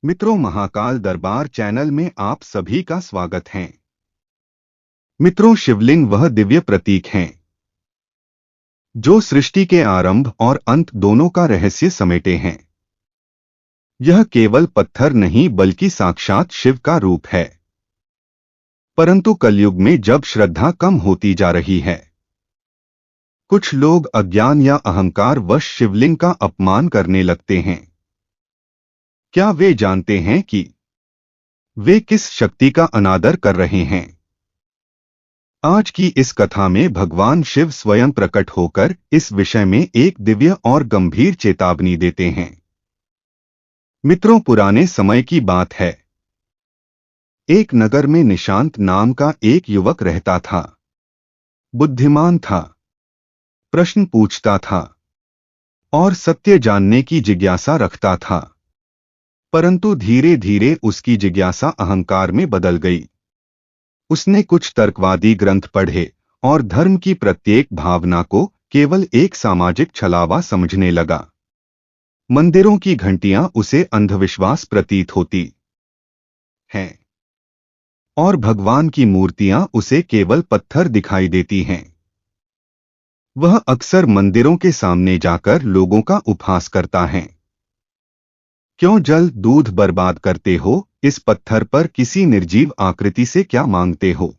मित्रों, महाकाल दरबार चैनल में आप सभी का स्वागत है। मित्रों, शिवलिंग वह दिव्य प्रतीक हैं जो सृष्टि के आरंभ और अंत दोनों का रहस्य समेटे हैं। यह केवल पत्थर नहीं बल्कि साक्षात शिव का रूप है। परंतु कलयुग में जब श्रद्धा कम होती जा रही है, कुछ लोग अज्ञान या अहंकार वश शिवलिंग का अपमान करने लगते हैं। क्या वे जानते हैं कि वे किस शक्ति का अनादर कर रहे हैं? आज की इस कथा में भगवान शिव स्वयं प्रकट होकर इस विषय में एक दिव्य और गंभीर चेतावनी देते हैं। मित्रों, पुराने समय की बात है। एक नगर में निशांत नाम का एक युवक रहता था। बुद्धिमान था, प्रश्न पूछता था और सत्य जानने की जिज्ञासा रखता था। परंतु धीरे धीरे उसकी जिज्ञासा अहंकार में बदल गई। उसने कुछ तर्कवादी ग्रंथ पढ़े और धर्म की प्रत्येक भावना को केवल एक सामाजिक छलावा समझने लगा। मंदिरों की घंटियां उसे अंधविश्वास प्रतीत होती हैं और भगवान की मूर्तियां उसे केवल पत्थर दिखाई देती हैं। वह अक्सर मंदिरों के सामने जाकर लोगों का उपहास करता है। क्यों जल दूध बर्बाद करते हो? इस पत्थर पर किसी निर्जीव आकृति से क्या मांगते हो?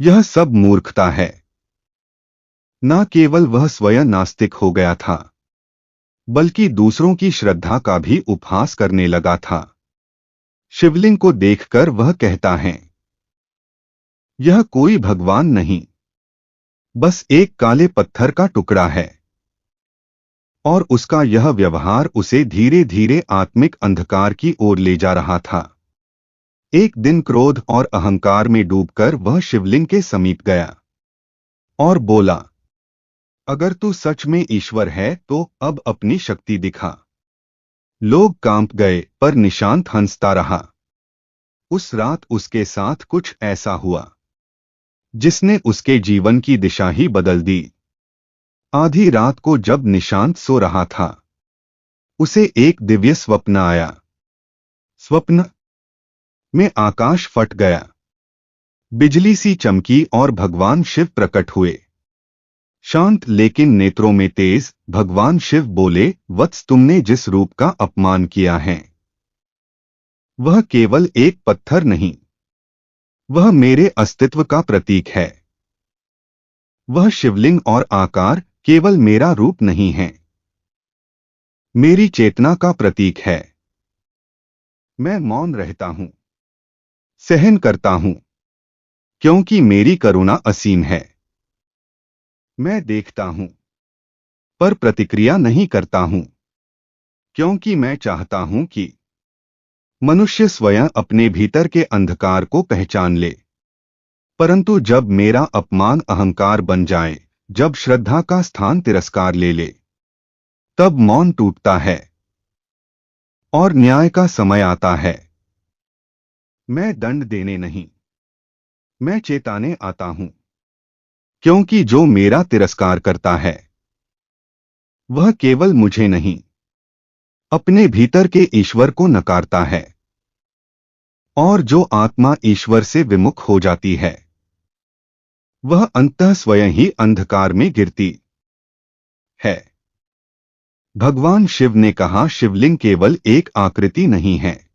यह सब मूर्खता है। न केवल वह स्वयं नास्तिक हो गया था, बल्कि दूसरों की श्रद्धा का भी उपहास करने लगा था। शिवलिंग को देखकर वह कहता है, यह कोई भगवान नहीं, बस एक काले पत्थर का टुकड़ा है। और उसका यह व्यवहार उसे धीरे धीरे आत्मिक अंधकार की ओर ले जा रहा था। एक दिन क्रोध और अहंकार में डूबकर वह शिवलिंग के समीप गया और बोला, अगर तू सच में ईश्वर है तो अब अपनी शक्ति दिखा। लोग कांप गए, पर निशांत हंसता रहा। उस रात उसके साथ कुछ ऐसा हुआ जिसने उसके जीवन की दिशा ही बदल दी। आधी रात को जब निशांत सो रहा था, उसे एक दिव्य स्वप्न आया। स्वप्न में आकाश फट गया, बिजली सी चमकी और भगवान शिव प्रकट हुए। शांत लेकिन नेत्रों में तेज भगवान शिव बोले, वत्स, तुमने जिस रूप का अपमान किया है वह केवल एक पत्थर नहीं, वह मेरे अस्तित्व का प्रतीक है। वह शिवलिंग और आकार केवल मेरा रूप नहीं है, मेरी चेतना का प्रतीक है। मैं मौन रहता हूं, सहन करता हूं, क्योंकि मेरी करुणा असीम है। मैं देखता हूं, पर प्रतिक्रिया नहीं करता हूं, क्योंकि मैं चाहता हूं कि मनुष्य स्वयं अपने भीतर के अंधकार को पहचान ले। परंतु जब मेरा अपमान अहंकार बन जाए, जब श्रद्धा का स्थान तिरस्कार ले ले, तब मौन टूटता है और न्याय का समय आता है। मैं दंड देने नहीं, मैं चेताने आता हूं, क्योंकि जो मेरा तिरस्कार करता है वह केवल मुझे नहीं, अपने भीतर के ईश्वर को नकारता है। और जो आत्मा ईश्वर से विमुख हो जाती है वह अंततः स्वयं ही अंधकार में गिरती है। भगवान शिव ने कहा, शिवलिंग केवल एक आकृति नहीं है,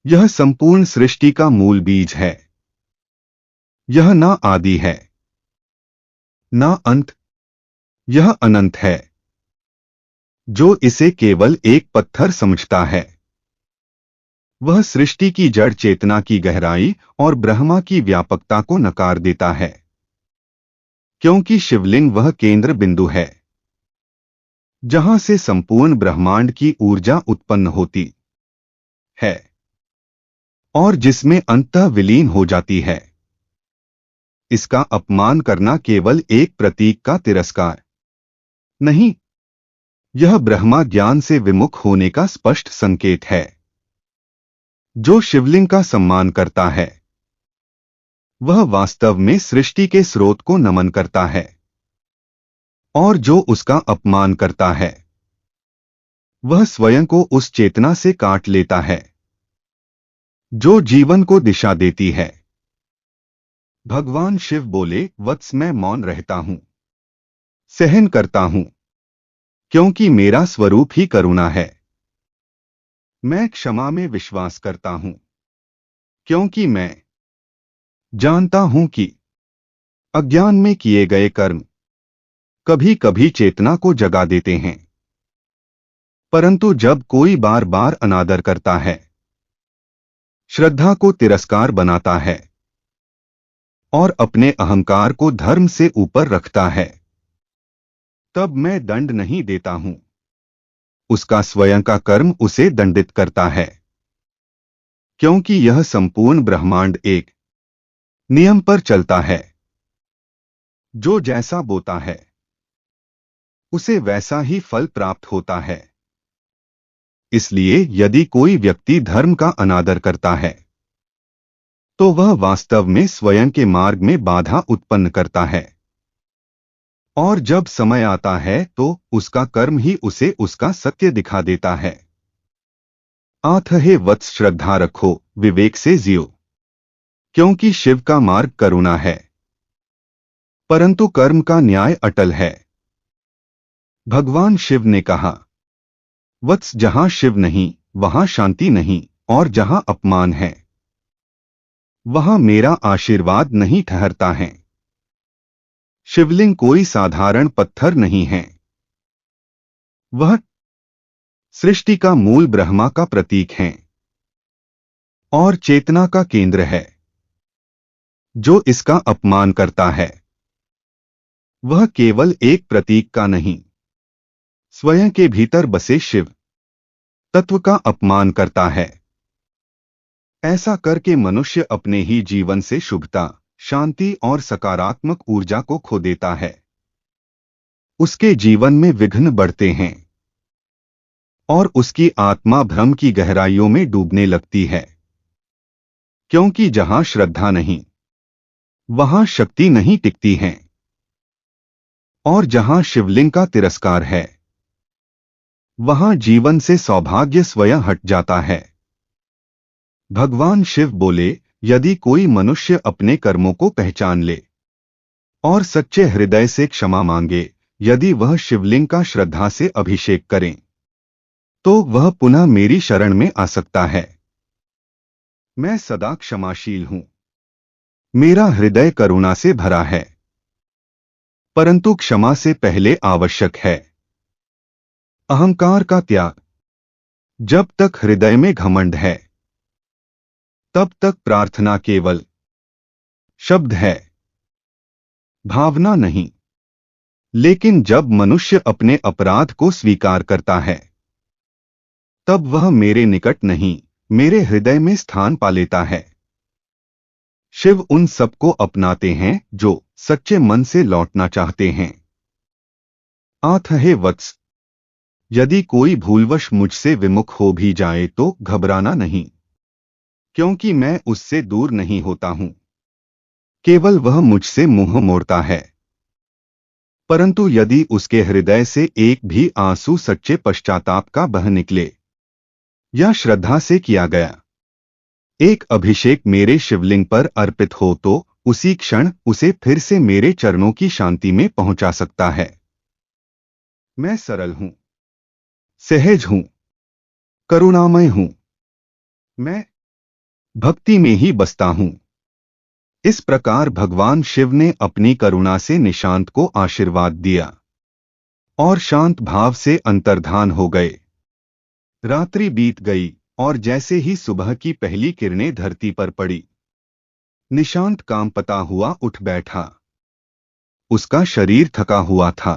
यह संपूर्ण सृष्टि का मूल बीज है। यह ना आदि है, ना अंत, यह अनंत है। जो इसे केवल एक पत्थर समझता है वह सृष्टि की जड़ चेतना की गहराई और ब्रह्मा की व्यापकता को नकार देता है। क्योंकि शिवलिंग वह केंद्र बिंदु है जहां से संपूर्ण ब्रह्मांड की ऊर्जा उत्पन्न होती है और जिसमें अंततः विलीन हो जाती है। इसका अपमान करना केवल एक प्रतीक का तिरस्कार नहीं, यह ब्रह्मा ज्ञान से विमुख होने का स्पष्ट संकेत है। जो शिवलिंग का सम्मान करता है वह वास्तव में सृष्टि के स्रोत को नमन करता है, और जो उसका अपमान करता है वह स्वयं को उस चेतना से काट लेता है जो जीवन को दिशा देती है। भगवान शिव बोले, वत्स मैं मौन रहता हूं, सहन करता हूं, क्योंकि मेरा स्वरूप ही करुणा है। मैं क्षमा में विश्वास करता हूं, क्योंकि मैं जानता हूं कि अज्ञान में किए गए कर्म कभी कभी चेतना को जगा देते हैं, परंतु जब कोई बार बार अनादर करता है, श्रद्धा को तिरस्कार बनाता है और अपने अहंकार को धर्म से ऊपर रखता है, तब मैं दंड नहीं देता हूं, उसका स्वयं का कर्म उसे दंडित करता है। क्योंकि यह संपूर्ण ब्रह्मांड एक नियम पर चलता है, जो जैसा बोता है उसे वैसा ही फल प्राप्त होता है। इसलिए यदि कोई व्यक्ति धर्म का अनादर करता है तो वह वास्तव में स्वयं के मार्ग में बाधा उत्पन्न करता है, और जब समय आता है तो उसका कर्म ही उसे उसका सत्य दिखा देता है। आठ हे वत्स, श्रद्धा रखो, विवेक से जियो, क्योंकि शिव का मार्ग करुणा है, परंतु कर्म का न्याय अटल है। भगवान शिव ने कहा, वत्स, जहां शिव नहीं वहां शांति नहीं, और जहां अपमान है वहां मेरा आशीर्वाद नहीं ठहरता है। शिवलिंग कोई साधारण पत्थर नहीं है, वह सृष्टि का मूल ब्रह्मा का प्रतीक है और चेतना का केंद्र है। जो इसका अपमान करता है वह केवल एक प्रतीक का नहीं, स्वयं के भीतर बसे शिव तत्व का अपमान करता है। ऐसा करके मनुष्य अपने ही जीवन से शुभता, शांति और सकारात्मक ऊर्जा को खो देता है। उसके जीवन में विघ्न बढ़ते हैं और उसकी आत्मा भ्रम की गहराइयों में डूबने लगती है। क्योंकि जहां श्रद्धा नहीं वहां शक्ति नहीं टिकती है, और जहां शिवलिंग का तिरस्कार है वहां जीवन से सौभाग्य स्वयं हट जाता है। भगवान शिव बोले, यदि कोई मनुष्य अपने कर्मों को पहचान ले और सच्चे हृदय से क्षमा मांगे, यदि वह शिवलिंग का श्रद्धा से अभिषेक करें, तो वह पुनः मेरी शरण में आ सकता है। मैं सदा क्षमाशील हूं, मेरा हृदय करुणा से भरा है, परंतु क्षमा से पहले आवश्यक है अहंकार का त्याग। जब तक हृदय में घमंड है तब तक प्रार्थना केवल शब्द है, भावना नहीं। लेकिन जब मनुष्य अपने अपराध को स्वीकार करता है तब वह मेरे निकट नहीं, मेरे हृदय में स्थान पा लेता है। शिव उन सबको अपनाते हैं जो सच्चे मन से लौटना चाहते हैं। आठ हे वत्स, यदि कोई भूलवश मुझसे विमुख हो भी जाए तो घबराना नहीं, क्योंकि मैं उससे दूर नहीं होता हूं, केवल वह मुझसे मुंह मोड़ता है। परंतु यदि उसके हृदय से एक भी आंसू सच्चे पश्चाताप का बह निकले या श्रद्धा से किया गया एक अभिषेक मेरे शिवलिंग पर अर्पित हो, तो उसी क्षण उसे फिर से मेरे चरणों की शांति में पहुंचा सकता है। मैं सरल हूं, सहज हूं, करुणामय हूं, मैं भक्ति में ही बसता हूं। इस प्रकार भगवान शिव ने अपनी करुणा से निशांत को आशीर्वाद दिया और शांत भाव से अंतर्धान हो गए। रात्रि बीत गई और जैसे ही सुबह की पहली किरणें धरती पर पड़ी, निशांत कामपता हुआ उठ बैठा। उसका शरीर थका हुआ था,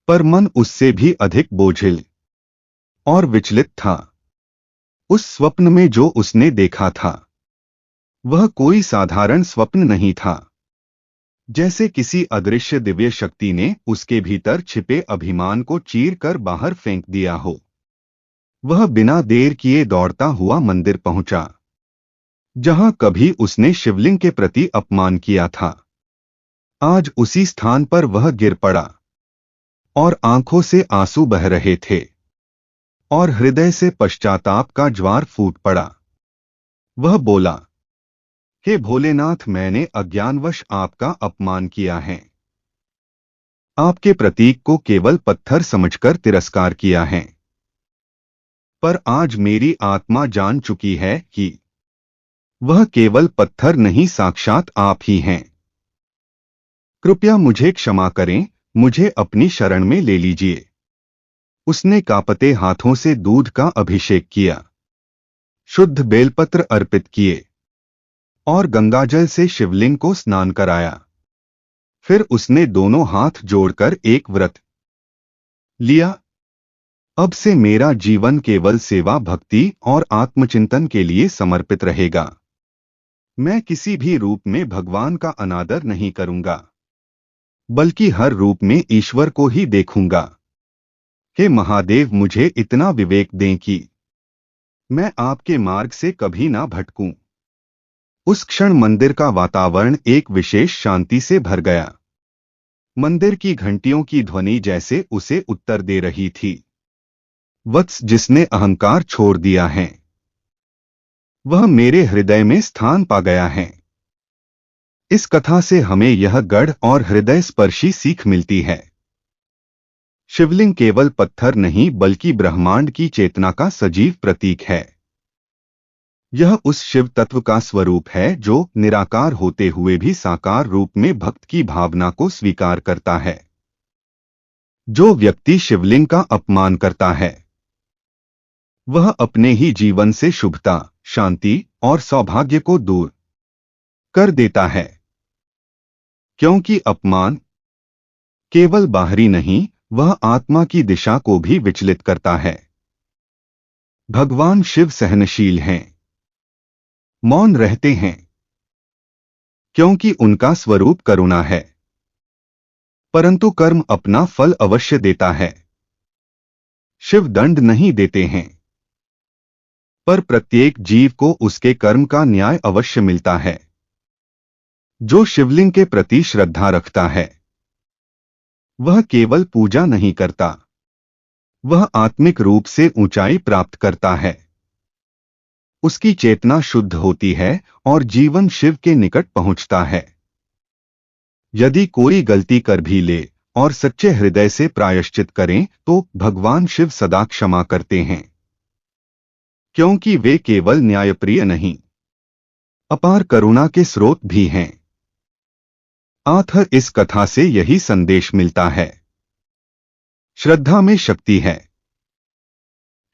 पर मन उससे भी अधिक बोझिल और विचलित था। उस स्वप्न में जो उसने देखा था वह कोई साधारण स्वप्न नहीं था। जैसे किसी अदृश्य दिव्य शक्ति ने उसके भीतर छिपे अभिमान को चीर कर बाहर फेंक दिया हो। वह बिना देर किए दौड़ता हुआ मंदिर पहुंचा, जहां कभी उसने शिवलिंग के प्रति अपमान किया था। आज उसी स्थान पर वह गिर पड़ा और आंखों से आंसू बह रहे थे। और हृदय से पश्चाताप का ज्वार फूट पड़ा। वह बोला, हे भोलेनाथ, मैंने अज्ञानवश आपका अपमान किया है। आपके प्रतीक को केवल पत्थर समझकर तिरस्कार किया है। पर आज मेरी आत्मा जान चुकी है कि वह केवल पत्थर नहीं, साक्षात आप ही हैं। कृपया मुझे क्षमा करें, मुझे अपनी शरण में ले लीजिए। उसने कांपते हाथों से दूध का अभिषेक किया, शुद्ध बेलपत्र अर्पित किए और गंगाजल से शिवलिंग को स्नान कराया। फिर उसने दोनों हाथ जोड़कर एक व्रत लिया। अब से मेरा जीवन केवल सेवा, भक्ति और आत्मचिंतन के लिए समर्पित रहेगा। मैं किसी भी रूप में भगवान का अनादर नहीं करूंगा, बल्कि हर रूप में ईश्वर को ही देखूंगा। हे महादेव, मुझे इतना विवेक दें कि मैं आपके मार्ग से कभी ना भटकूं। उस क्षण मंदिर का वातावरण एक विशेष शांति से भर गया। मंदिर की घंटियों की ध्वनि जैसे उसे उत्तर दे रही थी, वत्स, जिसने अहंकार छोड़ दिया है वह मेरे हृदय में स्थान पा गया है। इस कथा से हमें यह गढ़ और हृदय स्पर्शी सीख मिलती है। शिवलिंग केवल पत्थर नहीं, बल्कि ब्रह्मांड की चेतना का सजीव प्रतीक है। यह उस शिव तत्व का स्वरूप है जो निराकार होते हुए भी साकार रूप में भक्त की भावना को स्वीकार करता है। जो व्यक्ति शिवलिंग का अपमान करता है वह अपने ही जीवन से शुभता, शांति और सौभाग्य को दूर कर देता है, क्योंकि अपमान केवल बाहरी नहीं, वह आत्मा की दिशा को भी विचलित करता है। भगवान शिव सहनशील हैं, मौन रहते हैं, क्योंकि उनका स्वरूप करुणा है। परंतु कर्म अपना फल अवश्य देता है। शिव दंड नहीं देते हैं, पर प्रत्येक जीव को उसके कर्म का न्याय अवश्य मिलता है। जो शिवलिंग के प्रति श्रद्धा रखता है वह केवल पूजा नहीं करता, वह आत्मिक रूप से ऊंचाई प्राप्त करता है। उसकी चेतना शुद्ध होती है और जीवन शिव के निकट पहुंचता है। यदि कोई गलती कर भी ले और सच्चे हृदय से प्रायश्चित करें तो भगवान शिव सदा क्षमा करते हैं, क्योंकि वे केवल न्यायप्रिय नहीं, अपार करुणा के स्रोत भी हैं। आखिर इस कथा से यही संदेश मिलता है, श्रद्धा में शक्ति है,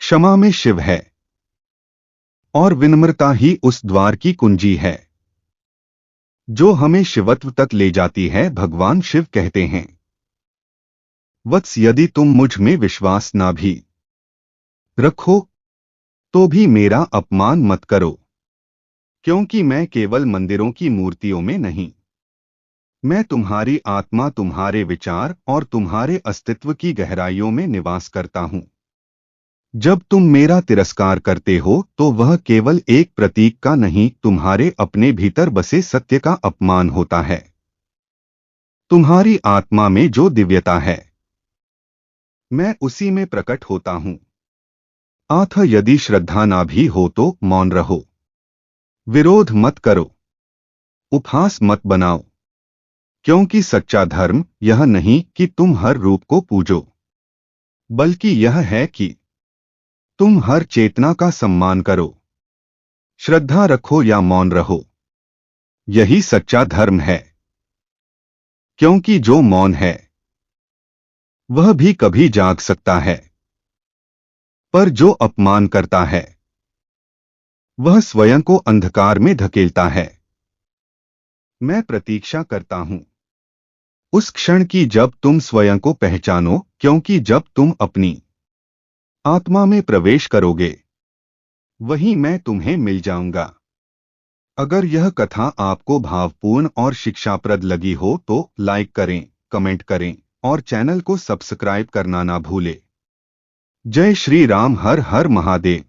क्षमा में शिव है और विनम्रता ही उस द्वार की कुंजी है जो हमें शिवत्व तक ले जाती है। भगवान शिव कहते हैं, वत्स, यदि तुम मुझ में विश्वास ना भी रखो तो भी मेरा अपमान मत करो, क्योंकि मैं केवल मंदिरों की मूर्तियों में नहीं, मैं तुम्हारी आत्मा, तुम्हारे विचार और तुम्हारे अस्तित्व की गहराइयों में निवास करता हूं। जब तुम मेरा तिरस्कार करते हो तो वह केवल एक प्रतीक का नहीं, तुम्हारे अपने भीतर बसे सत्य का अपमान होता है। तुम्हारी आत्मा में जो दिव्यता है मैं उसी में प्रकट होता हूं। अतः यदि श्रद्धा ना भी हो तो मौन रहो, विरोध मत करो, उपहास मत बनाओ, क्योंकि सच्चा धर्म यह नहीं कि तुम हर रूप को पूजो, बल्कि यह है कि तुम हर चेतना का सम्मान करो। श्रद्धा रखो या मौन रहो, यही सच्चा धर्म है, क्योंकि जो मौन है वह भी कभी जाग सकता है, पर जो अपमान करता है वह स्वयं को अंधकार में धकेलता है। मैं प्रतीक्षा करता हूं उस क्षण की जब तुम स्वयं को पहचानो, क्योंकि जब तुम अपनी आत्मा में प्रवेश करोगे वहीं मैं तुम्हें मिल जाऊंगा। अगर यह कथा आपको भावपूर्ण और शिक्षाप्रद लगी हो तो लाइक करें, कमेंट करें और चैनल को सब्सक्राइब करना ना भूलें। जय श्री राम। हर हर महादेव।